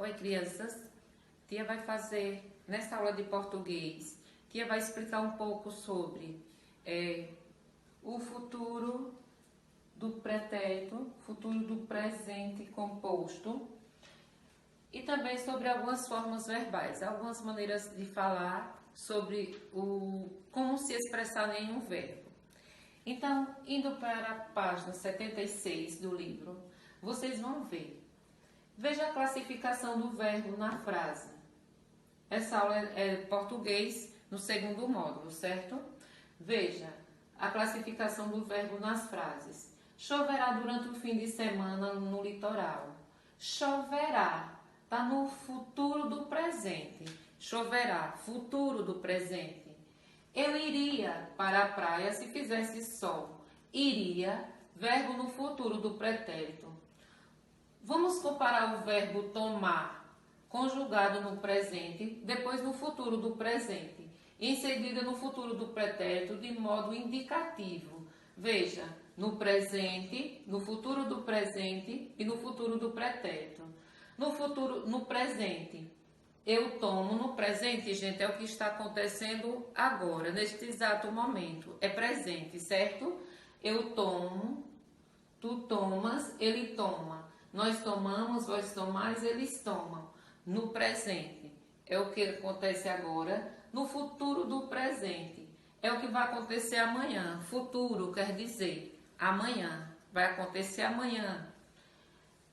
Oi, crianças. Tia vai fazer, nessa aula de português, tia vai explicar um pouco sobre o futuro do pretérito, futuro do presente composto e também sobre algumas formas verbais, algumas maneiras de falar sobre como se expressar em um verbo. Então, indo para a página 76 do livro, vocês vão ver. Veja a classificação do verbo na frase. Essa aula é português no segundo módulo, certo? Veja a classificação do verbo nas frases. Choverá durante o fim de semana no litoral. Choverá, está no futuro do presente. Choverá, futuro do presente. Eu iria para a praia se fizesse sol. Iria, verbo no futuro do pretérito. Vamos comparar o verbo tomar, conjugado no presente, depois no futuro do presente, em seguida no futuro do pretérito de modo indicativo. Veja, no presente, no futuro do presente e no futuro do pretérito. No presente, eu tomo, no presente, gente, é o que está acontecendo agora, neste exato momento. É presente, certo? Eu tomo, tu tomas, ele toma. Nós tomamos, vós tomais, eles tomam. No presente, é o que acontece agora. No futuro do presente, é o que vai acontecer amanhã. Futuro quer dizer amanhã. Vai acontecer amanhã.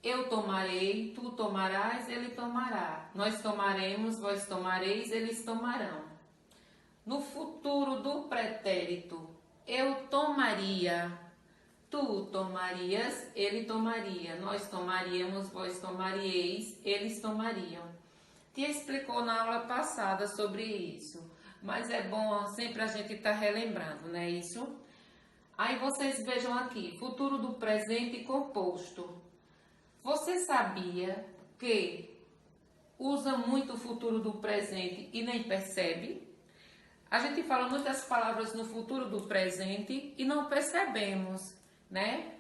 Eu tomarei, tu tomarás, ele tomará. Nós tomaremos, vós tomareis, eles tomarão. No futuro do pretérito, eu tomaria, tu tomarias, ele tomaria. Nós tomaríamos, vós tomarieis, eles tomariam. Tia explicou na aula passada sobre isso, mas é bom sempre a gente estar relembrando, não é isso? Aí vocês vejam aqui, futuro do presente composto. Você sabia que usa muito o futuro do presente e nem percebe? A gente fala muitas palavras no futuro do presente e não percebemos, né?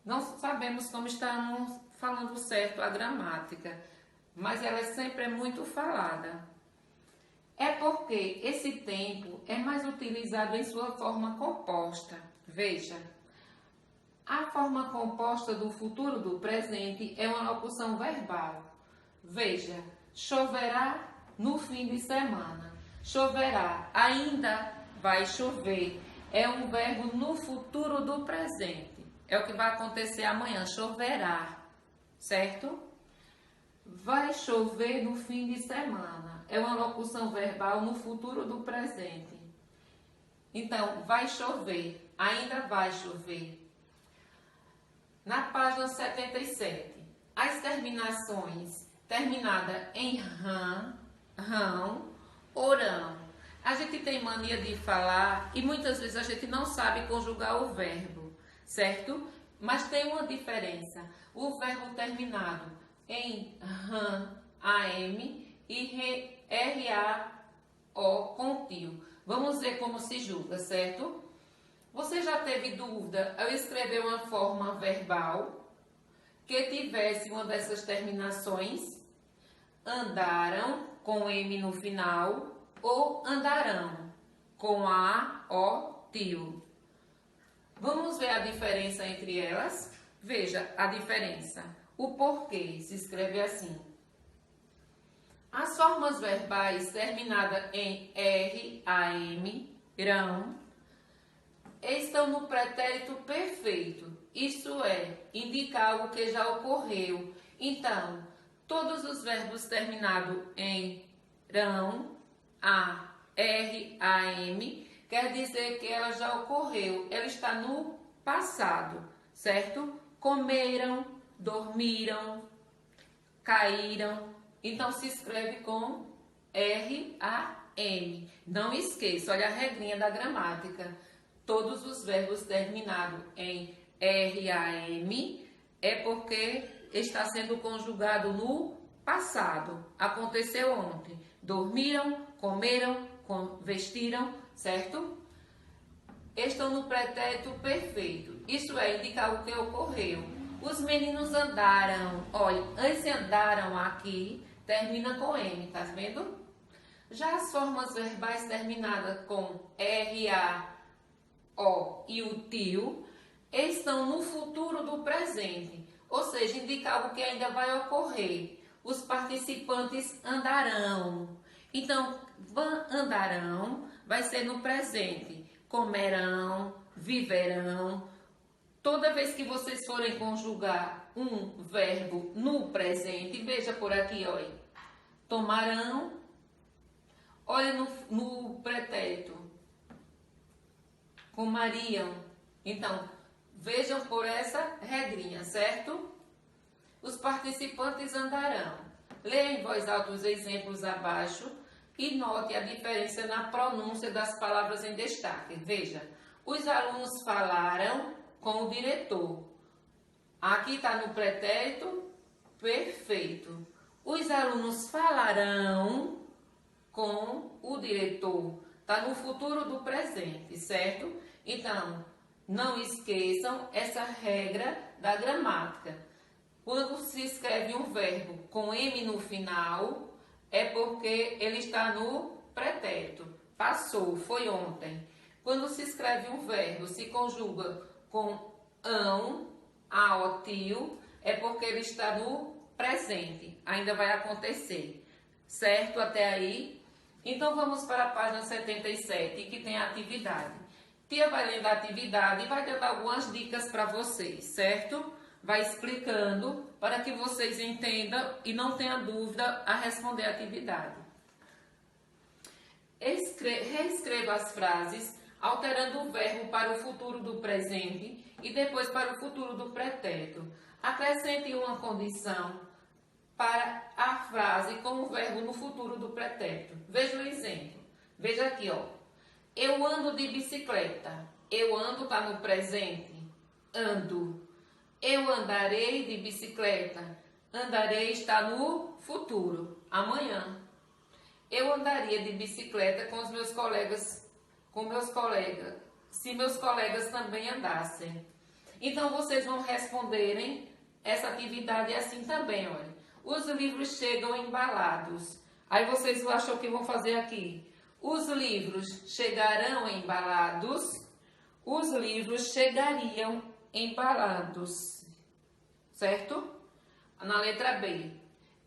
Não sabemos como estamos falando certo a gramática, mas ela sempre é muito falada. É porque esse tempo é mais utilizado em sua forma composta. Veja, a forma composta do futuro do presente é uma locução verbal. Veja, choverá no fim de semana. Choverá, ainda vai chover. É um verbo no futuro do presente. É o que vai acontecer amanhã, choverá, certo? Vai chover no fim de semana. É uma locução verbal no futuro do presente. Então, vai chover, ainda vai chover. Na página 77, as terminações terminada em rão, orão. A gente tem mania de falar e muitas vezes a gente não sabe conjugar o verbo, certo? Mas tem uma diferença. O verbo terminado em am e rao com tio. Vamos ver como se julga, certo? Você já teve dúvida ao escrever uma forma verbal que tivesse uma dessas terminações? Andaram, com M no final, ou andarão, com A, O, tio. Vamos ver a diferença entre elas? Veja a diferença. O porquê se escreve assim. As formas verbais terminadas em RAM, rão, estão no pretérito perfeito, isto é, indicar algo que já ocorreu. Então, todos os verbos terminados em rão, RAM, quer dizer que ela já ocorreu, ela está no passado, certo? Comeram, dormiram, caíram, então se escreve com RAM. Não esqueça, olha a regrinha da gramática. Todos os verbos terminados em RAM é porque está sendo conjugado no passado. Aconteceu ontem. Dormiram, comeram, vestiram, certo? Estão no pretérito perfeito. Isso é, indicar o que ocorreu. Os meninos andaram. Olha, esse andaram aqui termina com M, tá vendo? Já as formas verbais terminadas com R-A-O e o tio estão no futuro do presente, ou seja, indica algo que ainda vai ocorrer. Os participantes andarão. Então, andarão vai ser no presente. Comerão, viverão. Toda vez que vocês forem conjugar um verbo no presente, veja por aqui, olha. Tomarão. Olha no pretérito. Comariam. Então, vejam por essa regrinha, certo? Os participantes andarão. Leia em voz alta os exemplos abaixo e note a diferença na pronúncia das palavras em destaque. Veja, os alunos falaram com o diretor. Aqui está no pretérito perfeito. Os alunos falarão com o diretor. Está no futuro do presente, certo? Então, não esqueçam essa regra da gramática. Quando se escreve um verbo com M no final, é porque ele está no pretérito. Passou, foi ontem. Quando se escreve um verbo, se conjuga com ão, ao, tio, é porque ele está no presente. Ainda vai acontecer. Certo até aí? Então vamos para a página 77, que tem a atividade. Tia vai lendo a atividade e vai dando algumas dicas para vocês, certo? Vai explicando para que vocês entendam e não tenham dúvida a responder a atividade. Reescreva as frases, alterando o verbo para o futuro do presente e depois para o futuro do pretérito. Acrescente uma condição para a frase com o verbo no futuro do pretérito. Veja o exemplo. Veja aqui, ó. Eu ando de bicicleta. Eu ando está no presente. Ando. Eu andarei de bicicleta. Andarei está no futuro, amanhã. Eu andaria de bicicleta com os meus colegas, se meus colegas também andassem. Então vocês vão responderem essa atividade assim também, olha. Os livros chegam embalados. Aí vocês acham que vão fazer aqui? Os livros chegarão embalados. Os livros chegariam embalados, certo? Na letra B,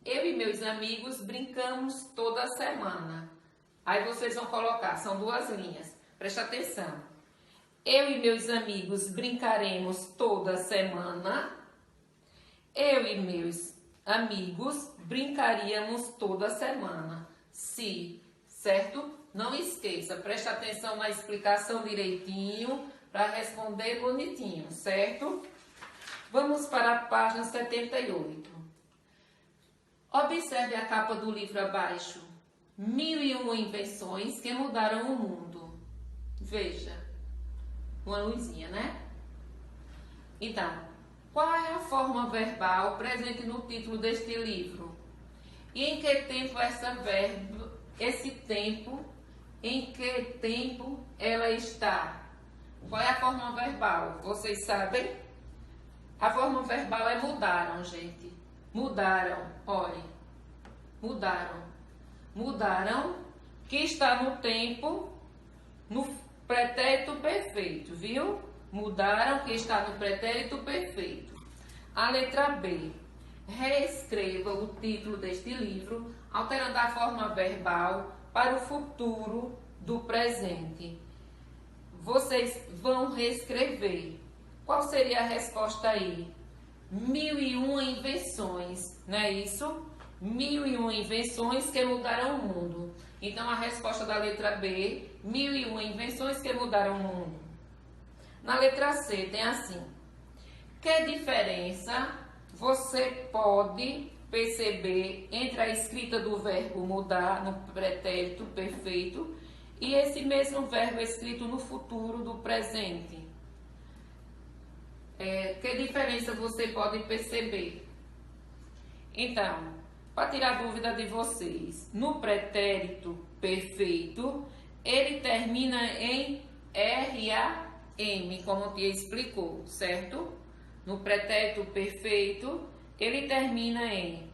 eu e meus amigos brincamos toda semana. Aí vocês vão colocar, são duas linhas, presta atenção. Eu e meus amigos brincaremos toda semana. Eu e meus amigos brincaríamos toda semana. Se, certo? Não esqueça, presta atenção na explicação direitinho, para responder bonitinho, certo? Vamos para a página 78. Observe a capa do livro abaixo. 1001 invenções que mudaram o mundo. Veja, uma luzinha, né? Então, qual é a forma verbal presente no título deste livro? E em que tempo em que tempo ela está? Qual é a forma verbal? Vocês sabem? A forma verbal é mudaram, gente. Mudaram, olhem. Mudaram. Mudaram, que está no tempo, no pretérito perfeito, viu? Mudaram, que está no pretérito perfeito. A letra B. Reescreva o título deste livro, alterando a forma verbal para o futuro do presente. Vocês vão reescrever. Qual seria a resposta aí? 1001 invenções, não é isso? 1001 invenções que mudaram o mundo. Então, a resposta da letra B, 1001 invenções que mudaram o mundo. Na letra C, tem assim. Que diferença você pode perceber entre a escrita do verbo mudar no pretérito perfeito e esse mesmo verbo escrito no futuro do presente? Que diferença você pode perceber? Então, para tirar dúvida de vocês, no pretérito perfeito, ele termina em R-A-M, como a tia explicou, certo? No pretérito perfeito, ele termina em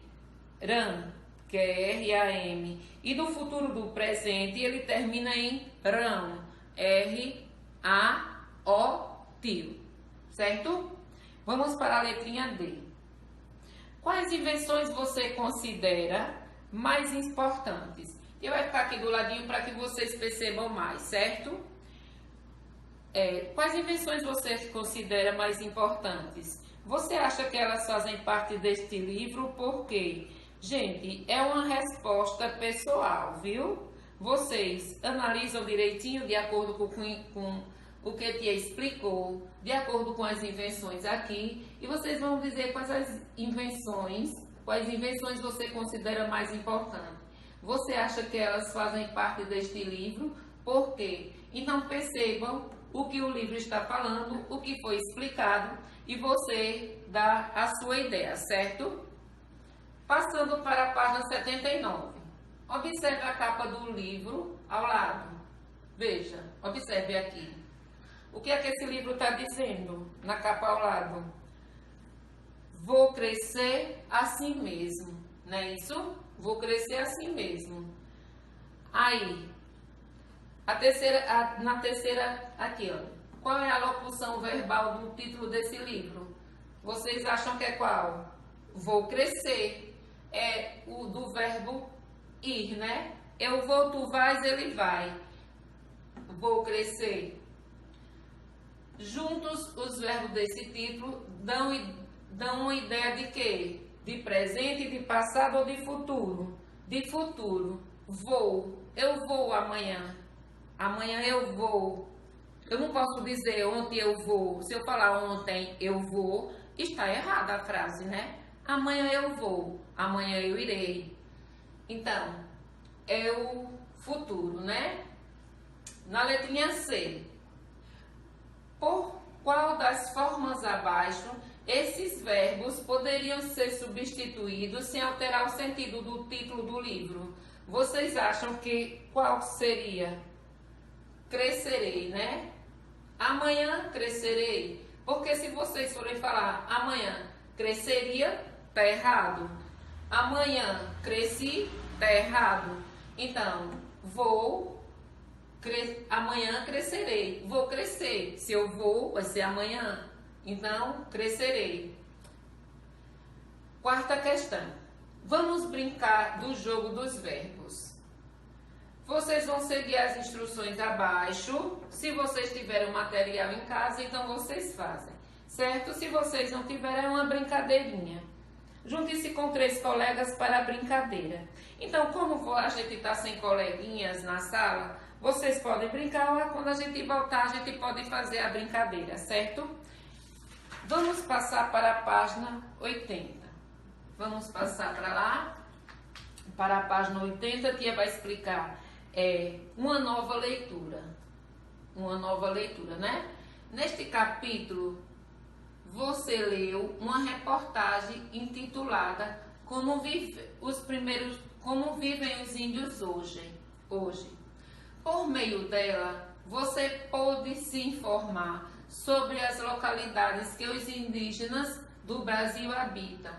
ran, que é R-A-M, e do futuro do presente, ele termina em rão, R-A-O-T, certo? Vamos para a letrinha D. Quais invenções você considera mais importantes? E vai ficar aqui do ladinho para que vocês percebam mais, certo? Quais invenções você considera mais importantes? Você acha que elas fazem parte deste livro? Por quê? Gente, é uma resposta pessoal, viu? Vocês analisam direitinho de acordo com o que a tia explicou, de acordo com as invenções aqui, e vocês vão dizer quais invenções você considera mais importantes. Você acha que elas fazem parte deste livro? Por quê? Então percebam o que o livro está falando, o que foi explicado, e você dá a sua ideia, certo? Passando para a página 79. Observe a capa do livro ao lado. Veja, observe aqui. O que é que esse livro está dizendo na capa ao lado? Vou crescer assim mesmo, não é isso? Vou crescer assim mesmo. Aí, na terceira aqui, ó. Qual é a locução verbal do título desse livro? Vocês acham que é qual? Vou crescer. É o do verbo ir, né? Eu vou, tu vais, ele vai. Vou crescer. Juntos, os verbos desse título dão uma ideia de quê? De presente, de passado ou de futuro? De futuro. Vou. Eu vou amanhã. Amanhã eu vou. Eu não posso dizer ontem eu vou. Se eu falar ontem eu vou, está errada a frase, né? Amanhã eu vou. Amanhã eu irei. Então, é o futuro, né? Na letrinha C. Por qual das formas abaixo esses verbos poderiam ser substituídos sem alterar o sentido do título do livro? Vocês acham que qual seria? Crescerei, né? Amanhã crescerei. Porque se vocês forem falar amanhã cresceria, tá errado. Amanhã cresci, tá errado. Então, amanhã crescerei. Vou crescer. Se eu vou, vai ser amanhã. Então, crescerei. Quarta questão. Vamos brincar do jogo dos verbos. Vocês vão seguir as instruções abaixo. Se vocês tiverem o material em casa, então vocês fazem. Certo? Se vocês não tiverem, é uma brincadeirinha. Junte-se com 3 colegas para a brincadeira. Então, como a gente está sem coleguinhas na sala, vocês podem brincar, quando a gente voltar, a gente pode fazer a brincadeira, certo? Vamos passar para a página 80. Vamos passar para lá, para a página 80, a tia vai explicar uma nova leitura. Uma nova leitura, né? Neste capítulo, você leu uma reportagem intitulada Como vivem os índios hoje. Por meio dela, você pôde se informar sobre as localidades que os indígenas do Brasil habitam.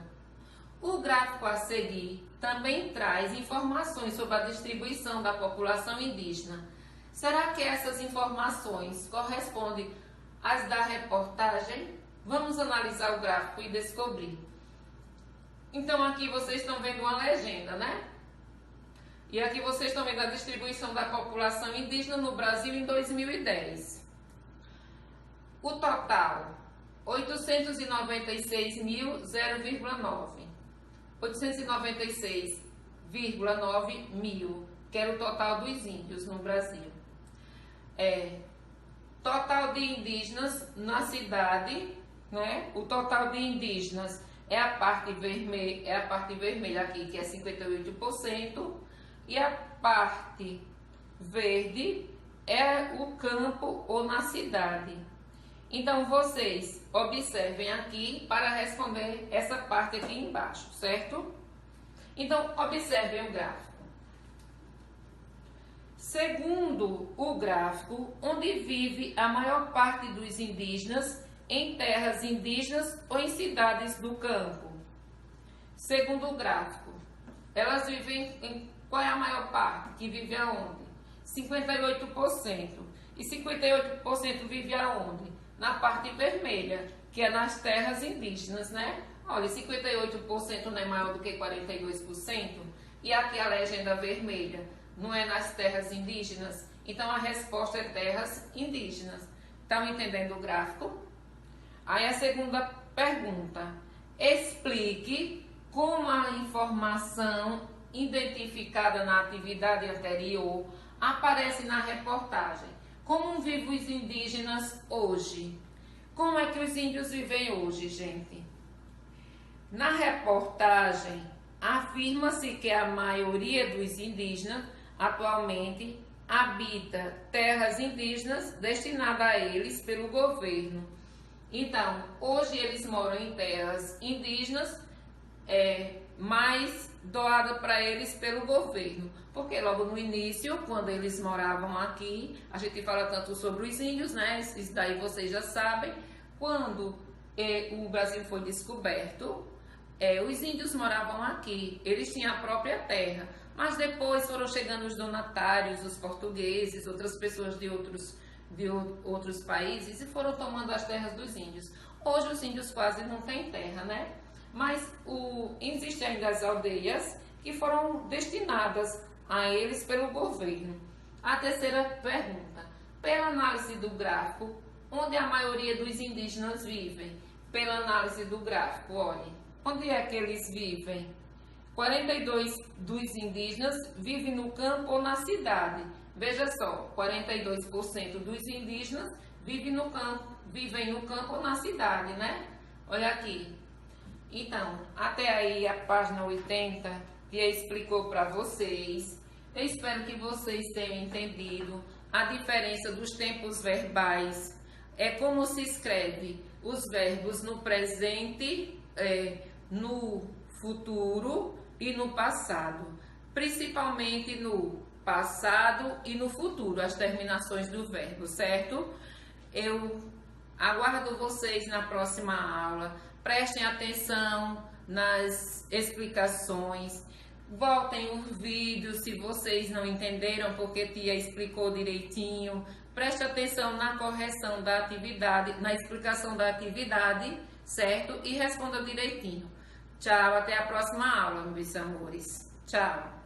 O gráfico a seguir também traz informações sobre a distribuição da população indígena. Será que essas informações correspondem às da reportagem? Vamos analisar o gráfico e descobrir. Então aqui vocês estão vendo uma legenda, né? E aqui vocês estão vendo a distribuição da população indígena no Brasil em 2010. O total, 896.0,9. 896,9 mil, que era o total dos índios no Brasil. Total de indígenas na cidade, né? O total de indígenas é a parte vermelha aqui, que é 58%, e a parte verde é o campo ou na cidade. Então, vocês observem aqui para responder essa parte aqui embaixo, certo? Então, observem o gráfico. Segundo o gráfico, onde vive a maior parte dos indígenas, em terras indígenas ou em cidades do campo? Segundo o gráfico, Elas vivem em... Qual é a maior parte? Que vive aonde? 58%. E 58% vive aonde? Na parte vermelha, que é nas terras indígenas, né? Olha, 58% não é maior do que 42%. E aqui a legenda vermelha, não é nas terras indígenas? Então a resposta é terras indígenas. Estão entendendo o gráfico? Aí a segunda pergunta. Explique como a informação identificada na atividade anterior aparece na reportagem. Como vivem os indígenas hoje? Como é que os índios vivem hoje, gente? Na reportagem, afirma-se que a maioria dos indígenas atualmente habita terras indígenas destinadas a eles pelo governo. Então, hoje eles moram em terras indígenas, mas doada para eles pelo governo. Porque logo no início, quando eles moravam aqui, a gente fala tanto sobre os índios, né? Isso daí vocês já sabem. Quando o Brasil foi descoberto, os índios moravam aqui, eles tinham a própria terra. Mas depois foram chegando os donatários, os portugueses, outras pessoas de outros países e foram tomando as terras dos índios. Hoje os índios quase não têm terra, né? Mas existem ainda as aldeias que foram destinadas a eles pelo governo. A terceira pergunta. Pela análise do gráfico, onde a maioria dos indígenas vivem? Pela análise do gráfico, olhem. Onde é que eles vivem? 42% dos indígenas vivem no campo ou na cidade. Veja só, 42% dos indígenas vivem no campo ou na cidade, né? Olha aqui. Então, até aí a página 80, que explicou para vocês. Eu espero que vocês tenham entendido a diferença dos tempos verbais. É como se escreve os verbos no presente, no futuro e no passado. Principalmente no passado e no futuro, as terminações do verbo, certo? Eu aguardo vocês na próxima aula. Prestem atenção nas explicações. Voltem o vídeo se vocês não entenderam, porque tia explicou direitinho. Preste atenção na correção da atividade, na explicação da atividade, certo? E responda direitinho. Tchau, até a próxima aula, meus amores. Tchau.